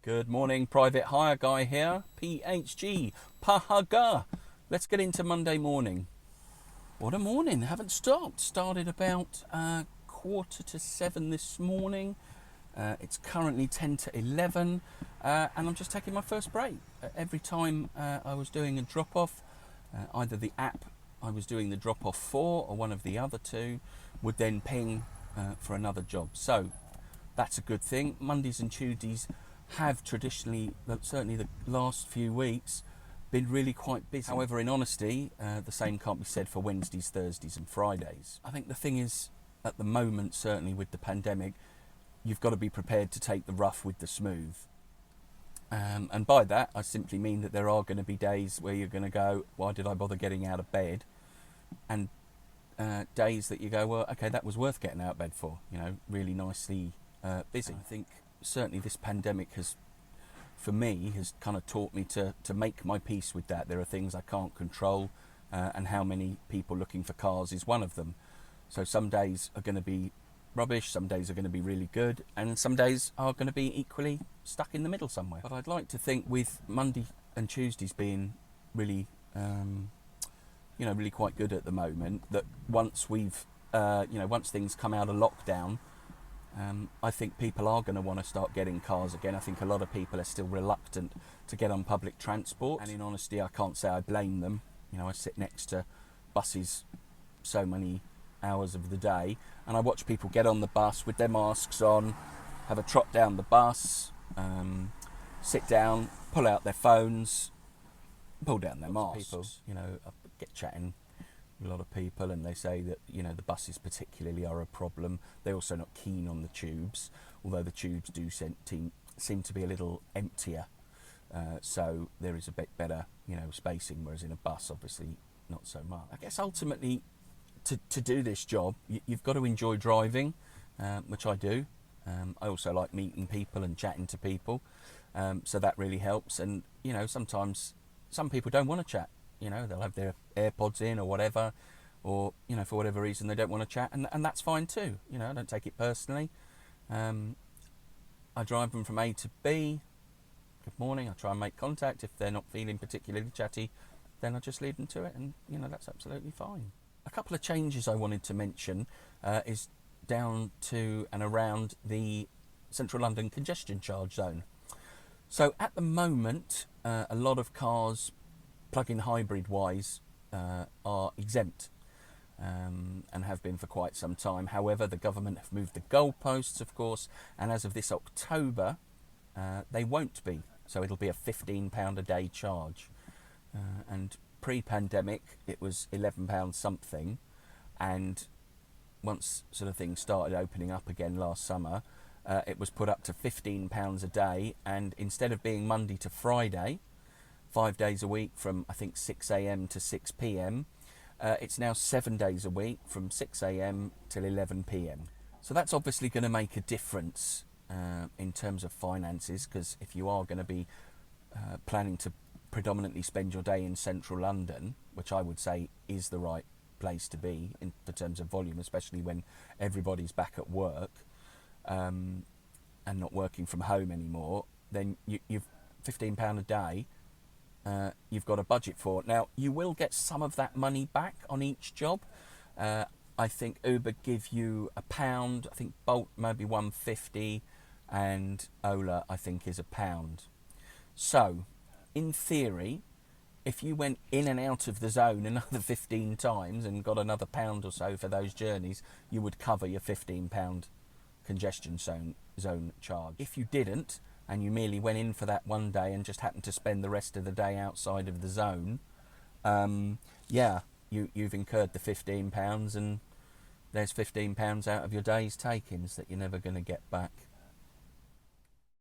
Good morning, Private Hire Guy here, PHG, Pahaga. Let's get into Monday morning. What a morning, haven't stopped. Started about 6:45 this morning. It's currently 10 to 11 and I'm just taking my first break. Every time I was doing a drop-off, either the app I was doing the drop-off for or one of the other two would then ping for another job. So that's a good thing. Mondays and Tuesdays have traditionally, certainly the last few weeks, been really quite busy. However, in honesty, the same can't be said for Wednesdays, Thursdays and Fridays. I think the thing is, at the moment, certainly with the pandemic, you've got to be prepared to take the rough with the smooth. And by that, I simply mean that there are going to be days where you're going to go, why did I bother getting out of bed? And days that you go, well, okay, that was worth getting out of bed for, you know, really nicely busy. I think certainly this pandemic has, for me, has kind of taught me to make my peace with that. There are things I can't control, and how many people looking for cars is one of them. So some days are going to be rubbish, some days are going to be really good, and some days are going to be equally stuck in the middle somewhere. But I'd like to think with Monday and Tuesdays being really, really quite good at the moment, that once we've, once things come out of lockdown, I think people are going to want to start getting cars again. I think a lot of people are still reluctant to get on public transport, and in honesty, I can't say I blame them. You know, I sit next to buses so many hours of the day, and I watch people get on the bus with their masks on, have a trot down the bus, sit down, pull out their phones, pull down their masks. People, I get chatting with a lot of people, and they say that, the buses particularly are a problem. They're also not keen on the tubes, although the tubes do seem to be a little emptier. So there is a bit better, spacing, whereas in a bus, obviously, not so much. I guess ultimately, to do this job, you've got to enjoy driving, which I do. I also like meeting people and chatting to people, so that really helps. And, sometimes some people don't want to chat. They'll have their AirPods in or whatever, or, for whatever reason they don't want to chat, and that's fine too. I don't take it personally. I drive them from A to B. Good morning. I try and make contact. If they're not feeling particularly chatty, then I just leave them to it, and, that's absolutely fine. A couple of changes I wanted to mention is down to and around the Central London Congestion Charge Zone. So at the moment, a lot of cars, plug-in hybrid wise, are exempt, and have been for quite some time. However, the government have moved the goalposts, of course, and as of this October, they won't be. So it'll be a £15 a day charge, and pre-pandemic it was £11 something, and once sort of things started opening up again last summer, it was put up to £15 a day, and instead of being Monday to Friday, 5 days a week from I think 6 a.m. to 6 p.m, it's now 7 days a week from 6 a.m. till 11 p.m. So that's obviously going to make a difference in terms of finances, because if you are going to be planning to predominantly spend your day in central London, which I would say is the right place to be in terms of volume, especially when everybody's back at work, and not working from home anymore, then you've £15 a day you've got a budget for. Now, you will get some of that money back on each job. I think Uber give you £1, I think Bolt maybe £1.50, and Ola I think is £1. So in theory, if you went in and out of the zone another 15 times and got another £1 or so for those journeys, you would cover your £15 congestion zone charge. If you didn't, and you merely went in for that one day and just happened to spend the rest of the day outside of the zone, you've incurred the £15, and there's £15 out of your day's takings that you're never going to get back.